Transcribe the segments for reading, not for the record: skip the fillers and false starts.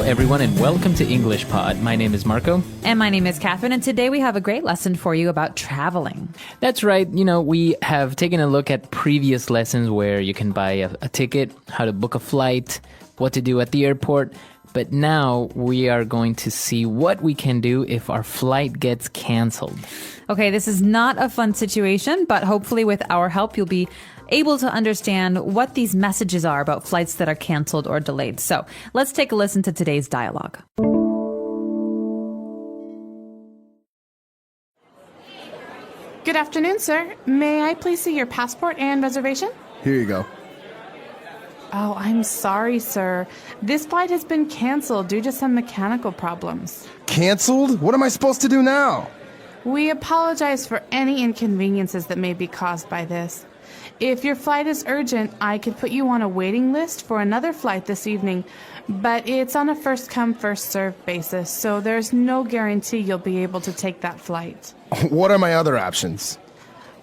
Hello, everyone, and welcome to English Pod. My name is Marco. And my name is Catherine, and today we have a great lesson for you about traveling. That's right. You know, we have taken a look at previous lessons where you can buy a ticket, how to book a flight, what to do at the airport. But now we are going to see what we can do if our flight gets canceled. Okay, this is not a fun situation, but hopefully with our help, you'll be able to understand what these messages are about flights that are canceled or delayed. So let's take a listen to today's dialogue. Good afternoon, sir. May I please see your passport and reservation? Here you go. Oh, I'm sorry, sir. This flight has been canceled due to some mechanical problems. Canceled? What am I supposed to do now? We apologize for any inconveniences that may be caused by this. If your flight is urgent, I could put you on a waiting list for another flight this evening, but it's on a first-come, first-served basis, so there's no guarantee you'll be able to take that flight. What are my other options?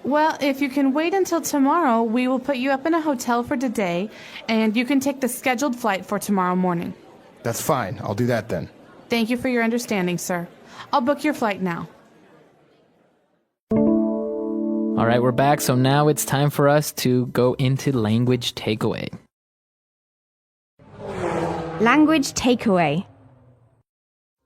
Well, if you can wait until tomorrow, we will put you up in a hotel for today, and you can take the scheduled flight for tomorrow morning. That's fine. I'll do that then. Thank you for your understanding, sir. I'll book your flight now. All right, we're back. So now it's time for us to go into language takeaway. Language takeaway.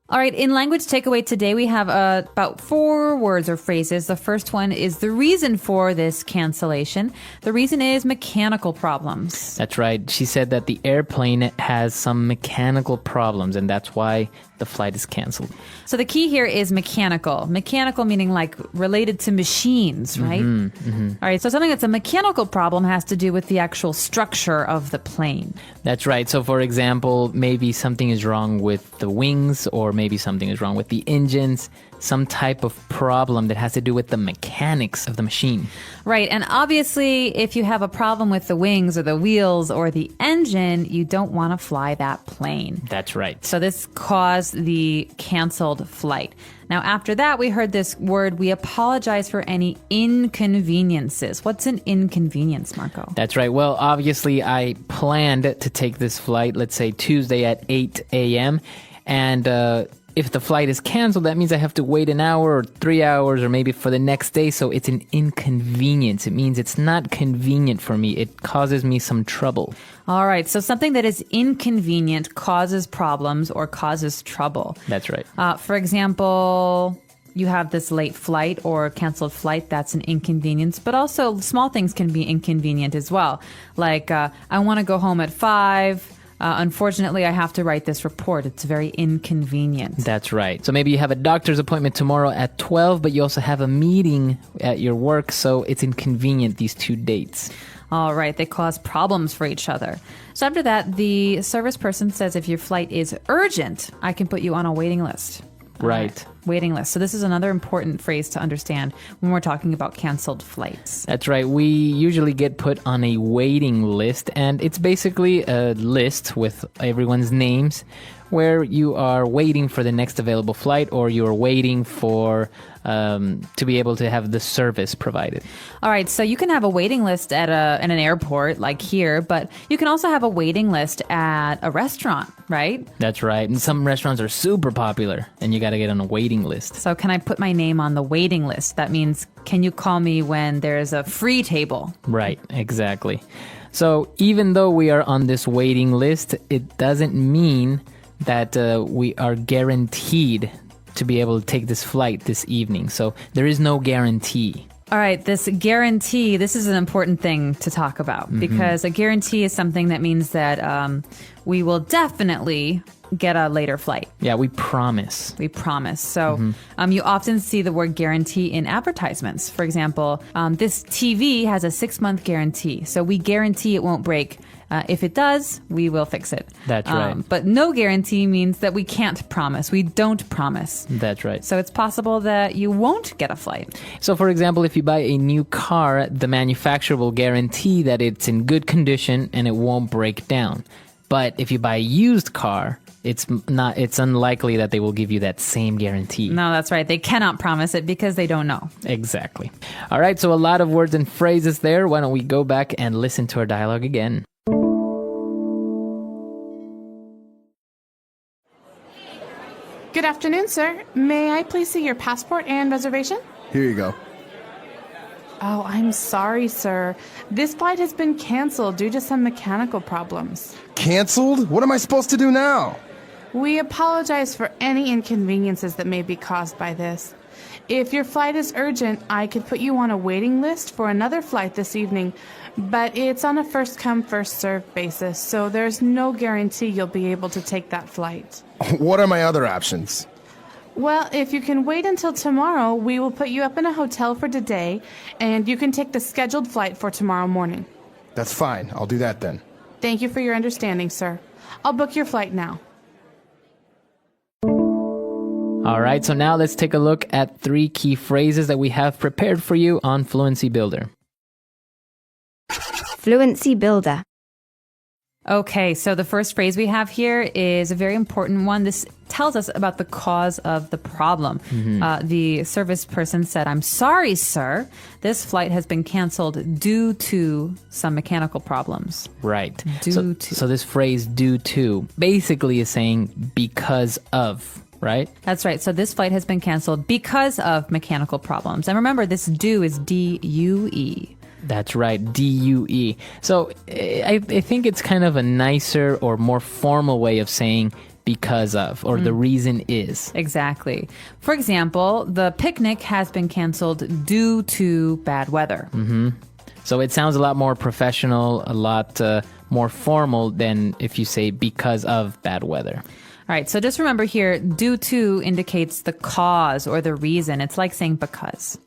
All right, in language takeaway today, we have about 4 words or phrases. The first one is the reason for this cancellation. The reason is mechanical problems. That's right. She said that the airplane has some mechanical problems, and that's why the flight is canceled. So the key here is mechanical. Mechanical meaning like related to machines, right? All right, so something that's a mechanical problem has to do with the actual structure of the plane. That's right. So, for example, maybe something is wrong with the wings, or maybe something is wrong with the engines, some type of problem that has to do with the mechanics of the machine. Right, and obviously, if you have a problem with the wings or the wheels or the engine, you don't want to fly that plane. That's right. So this caused the canceled flight. Now, after that, we heard this word, we apologize for any inconveniences. What's an inconvenience, Marco? That's right. Well, obviously, I planned to take this flight, let's say Tuesday at 8 a.m., and if the flight is canceled, that means I have to wait an hour or 3 hours or maybe for the next day. So it's an inconvenience. It means it's not convenient for me. It causes me some trouble. All right. So something that is inconvenient causes problems or causes trouble. That's right. For example, you have this late flight or canceled flight. That's an inconvenience. But also small things can be inconvenient as well. Like I want to go home at 5. Unfortunately, I have to write this report. It's very inconvenient. That's right. So maybe you have a doctor's appointment tomorrow at 12, but you also have a meeting at your work, so it's inconvenient, these 2 dates. All right. They cause problems for each other. So after that, the service person says if your flight is urgent, I can put you on a waiting list. Right. Waiting list. So this is another important phrase to understand when we're talking about canceled flights. That's right. We usually get put on a waiting list, and it's basically a list with everyone's names where you are waiting for the next available flight, or you're waiting for to be able to have the service provided. All right, so you can have a waiting list at an airport like here, but you can also have a waiting list at a restaurant, right? That's right. And some restaurants are super popular, and you got to get on a waiting list. So can I put my name on the waiting list? That means, can you call me when there's a free table? Right, exactly. So even though we are on this waiting list, it doesn't mean that we are guaranteed to be able to take this flight this evening. So there is no guarantee. All right, this guarantee, this is an important thing to talk about because a guarantee is something that means that we will definitely get a later flight. Yeah, we promise. We promise. So you often see the word guarantee in advertisements. For example, this TV has a 6-month guarantee. So we guarantee it won't break. If it does, we will fix it. That's right. But no guarantee means that we can't promise. We don't promise. That's right. So it's possible that you won't get a flight. So, for example, if you buy a new car, the manufacturer will guarantee that it's in good condition and it won't break down. But if you buy a used car, it's unlikely that they will give you that same guarantee. No, that's right. They cannot promise it because they don't know. Exactly. All right, so a lot of words and phrases there. Why don't we go back and listen to our dialogue again? Good afternoon, sir. May I please see your passport and reservation? Here you go. Oh, I'm sorry, sir. This flight has been canceled due to some mechanical problems. Canceled? What am I supposed to do now? We apologize for any inconveniences that may be caused by this. If your flight is urgent, I could put you on a waiting list for another flight this evening, but it's on a first-come, first-served basis, so there's no guarantee you'll be able to take that flight. What are my other options? Well, if you can wait until tomorrow, we will put you up in a hotel for today, and you can take the scheduled flight for tomorrow morning. That's fine. I'll do that then. Thank you for your understanding, sir. I'll book your flight now. All right, so now let's take a look at 3 key phrases that we have prepared for you on Fluency Builder. Fluency Builder. Okay, so the first phrase we have here is a very important one. This tells us about the cause of the problem. The service person said, "I'm sorry, sir. This flight has been canceled due to some mechanical problems." Right. Due to. So this phrase, due to, basically is saying because of, right? That's right. So this flight has been canceled because of mechanical problems. And remember, this due is D-U-E. That's right, D-U-E. So I think it's kind of a nicer or more formal way of saying because of, or the reason is. Exactly. For example, the picnic has been canceled due to bad weather. So it sounds a lot more professional, a lot more formal than if you say because of bad weather. All right, so just remember here, due to indicates the cause or the reason. It's like saying because.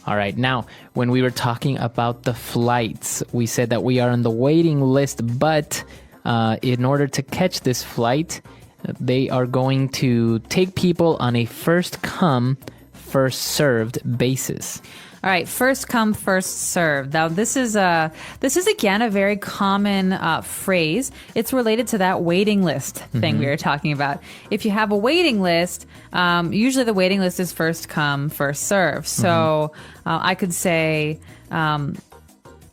All right, now, when we were talking about the flights, we said that we are on the waiting list, but in order to catch this flight, they are going to take people on a first-come, first-served basis. All right, first come, first served. Now, this is again a very common phrase. It's related to that waiting list thing we were talking about. If you have a waiting list, usually the waiting list is first come, first served. So I could say, am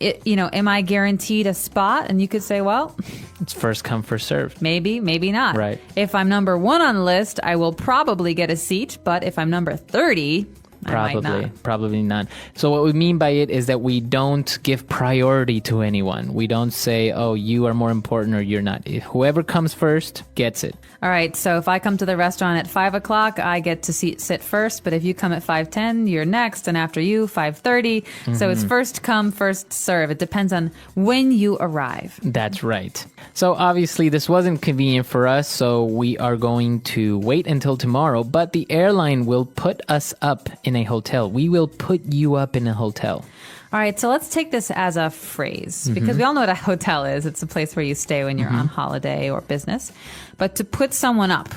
I guaranteed a spot? And you could say, well, It's first come, first served. maybe, maybe not. Right. If I'm number 1 on the list, I will probably get a seat. But if I'm number 30, I might not. Probably not. So what we mean by it is that we don't give priority to anyone. We don't say, oh, you are more important or you're not. If whoever comes first gets it. All right, so if I come to the restaurant at 5 o'clock, I get to sit first. But if you come at 5:10, you're next, and after you, 5:30. So it's first come, first serve. It depends on when you arrive. That's right. So obviously this wasn't convenient for us, so we are going to wait until tomorrow, but the airline will put us up in a hotel. We will put you up in a hotel. All right, so let's take this as a phrase because we all know what a hotel is. It's a place where you stay when you're on holiday or business. But to put someone up,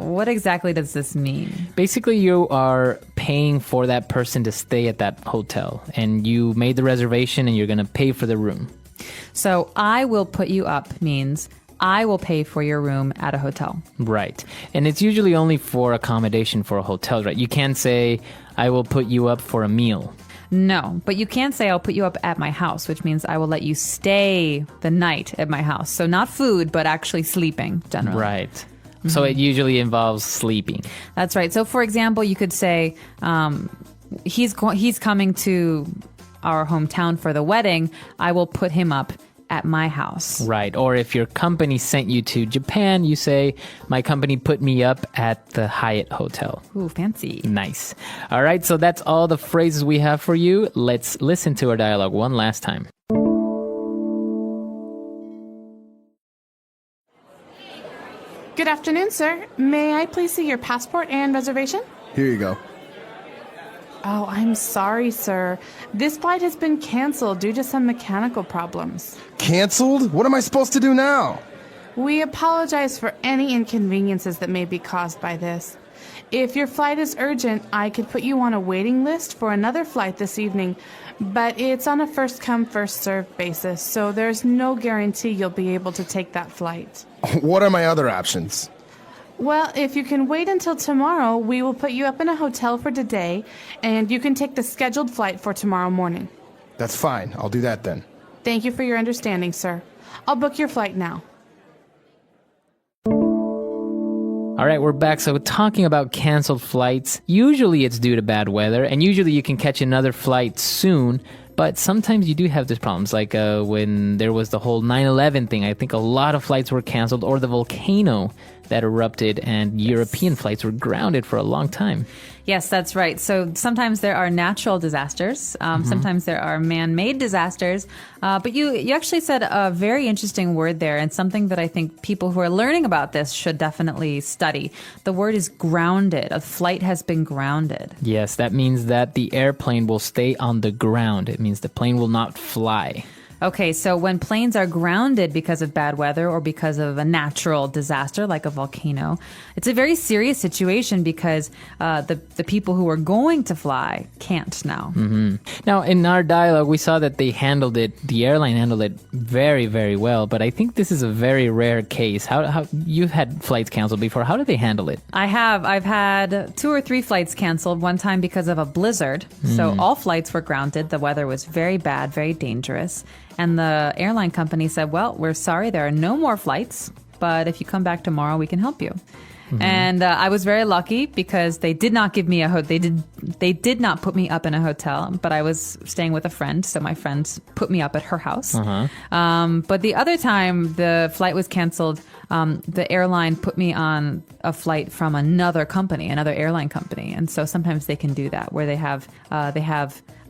what exactly does this mean? Basically, you are paying for that person to stay at that hotel, and you made the reservation and you're going to pay for the room. So I will put you up means I will pay for your room at a hotel. Right. And it's usually only for accommodation for a hotel, right? You can't say, I will put you up for a meal. No, but you can say I'll put you up at my house, which means I will let you stay the night at my house. So not food, but actually sleeping generally. Right. So it usually involves sleeping. That's right. So for example, you could say he's coming to our hometown for the wedding. I will put him up at my house. Right. Or if your company sent you to Japan, you say, my company put me up at the Hyatt Hotel. Ooh, fancy. Nice. All right. So that's all the phrases we have for you. Let's listen to our dialogue one last time. Good afternoon, sir. May I please see your passport and reservation? Here you go. Oh, I'm sorry, sir. This flight has been canceled due to some mechanical problems. Canceled? What am I supposed to do now? We apologize for any inconveniences that may be caused by this. If your flight is urgent, I could put you on a waiting list for another flight this evening, but it's on a first-come, first-served basis, so there's no guarantee you'll be able to take that flight. What are my other options? Well, if you can wait until tomorrow, we will put you up in a hotel for today, and you can take the scheduled flight for tomorrow morning. That's fine. I'll do that then. Thank you for your understanding, sir. I'll book your flight now. All right, we're back. So talking about canceled flights, usually it's due to bad weather, and usually you can catch another flight soon, but sometimes you do have these problems, like when there was the whole 9/11 thing. I think a lot of flights were canceled, or the volcano that erupted, and European flights were grounded for a long time. Yes, that's right. So sometimes there are natural disasters. Sometimes there are man-made disasters. But you actually said a very interesting word there, and something that I think people who are learning about this should definitely study. The word is grounded. A flight has been grounded. Yes, that means that the airplane will stay on the ground. It means the plane will not fly. Okay, so when planes are grounded because of bad weather or because of a natural disaster like a volcano, it's a very serious situation because the people who are going to fly can't now. Now, in our dialogue, we saw that the airline handled it very, very well, but I think this is a very rare case. How you've had flights canceled before. How did they handle it? I have. I've had 2 or 3 flights canceled, one time because of a blizzard. So all flights were grounded. The weather was very bad, very dangerous. And the airline company said, well, we're sorry, there are no more flights, but if you come back tomorrow, we can help you. And I was very lucky because they did not give me they did not put me up in a hotel, but I was staying with a friend, so my friend put me up at her house. But the other time the flight was canceled, the airline put me on a flight from another airline company, and so sometimes they can do that where they have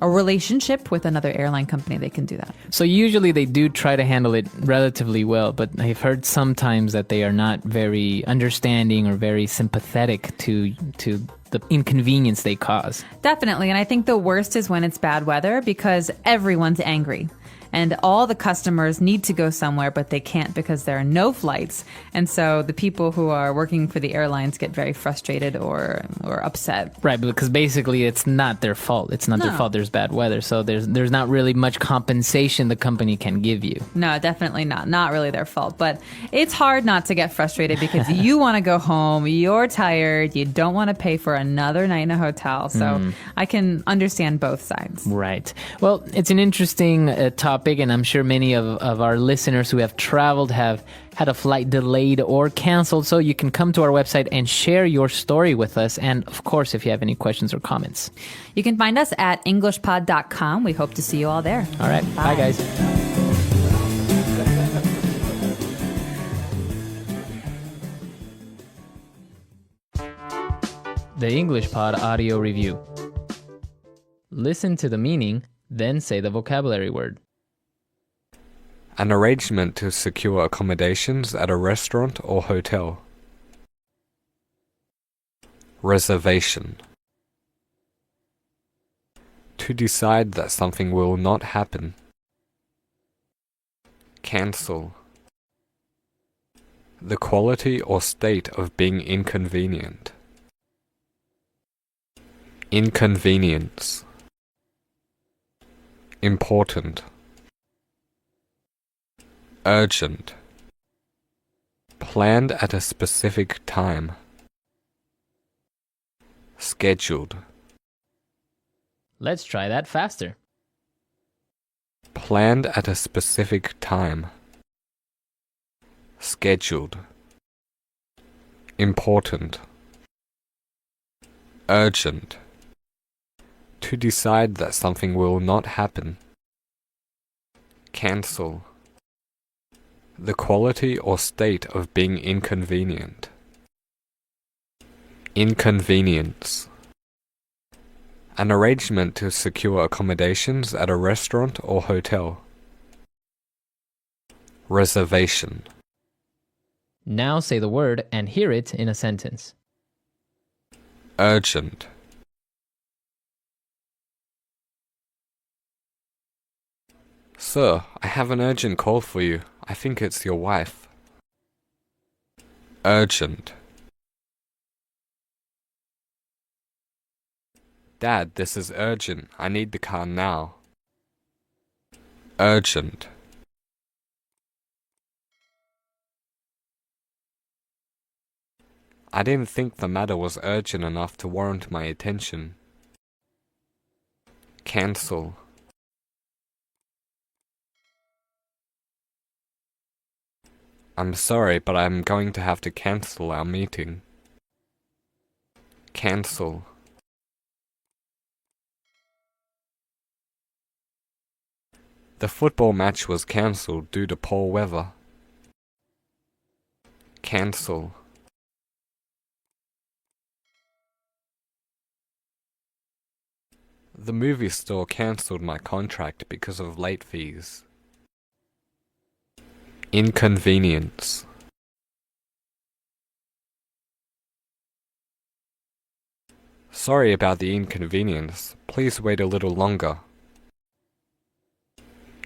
a relationship with another airline company. They can do that. So usually they do try to handle it relatively well, but I've heard sometimes that they are not very understanding or very sympathetic to the inconvenience they cause. Definitely. And I think the worst is when it's bad weather because everyone's angry. And all the customers need to go somewhere, but they can't because there are no flights. And so the people who are working for the airlines get very frustrated or upset. Right, because basically it's not their fault. It's not their fault there's bad weather. So there's not really much compensation the company can give you. No, definitely not. Not really their fault. But it's hard not to get frustrated because you want to go home. You're tired. You don't want to pay for another night in a hotel. So I can understand both sides. Right. Well, it's an interesting topic, and I'm sure many of our listeners who have traveled have had a flight delayed or canceled. So you can come to our website and share your story with us. And of course, if you have any questions or comments, you can find us at englishpod.com. We hope to see you all there. All right. Bye guys. The English Pod Audio Review. Listen to the meaning, then say the vocabulary word. An arrangement to secure accommodations at a restaurant or hotel. Reservation. To decide that something will not happen. Cancel. The quality or state of being inconvenient. Inconvenience. Important. Urgent. Planned at a specific time. Scheduled. Let's try that faster. Planned at a specific time. Scheduled. Important. Urgent. To decide that something will not happen. Cancel. The quality or state of being inconvenient. Inconvenience. An arrangement to secure accommodations at a restaurant or hotel. Reservation. Now say the word and hear it in a sentence. Urgent. Sir, I have an urgent call for you. I think it's your wife. Urgent. Dad, this is urgent. I need the car now. Urgent. I didn't think the matter was urgent enough to warrant my attention. Cancel. I'm sorry, but I'm going to have to cancel our meeting. Cancel. The football match was cancelled due to poor weather. Cancel. The movie store cancelled my contract because of late fees. Inconvenience. Sorry about the inconvenience. Please wait a little longer.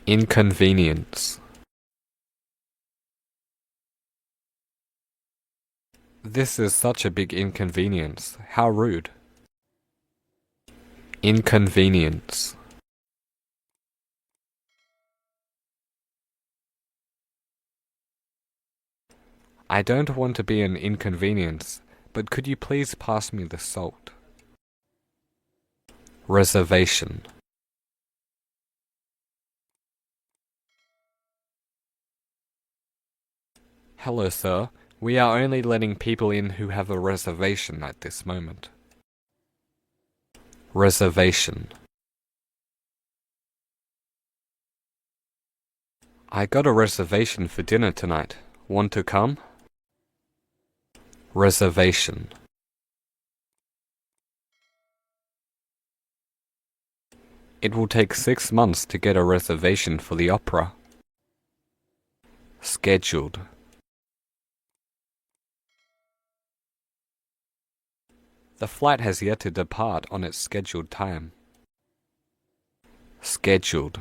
Inconvenience. This is such a big inconvenience. How rude. Inconvenience. I don't want to be an inconvenience, but could you please pass me the salt? Reservation. Hello, sir. We are only letting people in who have a reservation at this moment. Reservation. I got a reservation for dinner tonight. Want to come? Reservation. It will take 6 months to get a reservation for the opera. Scheduled. The flight has yet to depart on its scheduled time. Scheduled.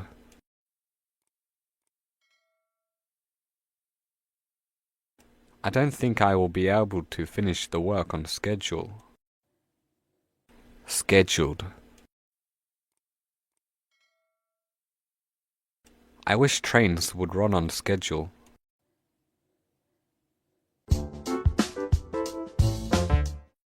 I don't think I will be able to finish the work on schedule. Scheduled. I wish trains would run on schedule.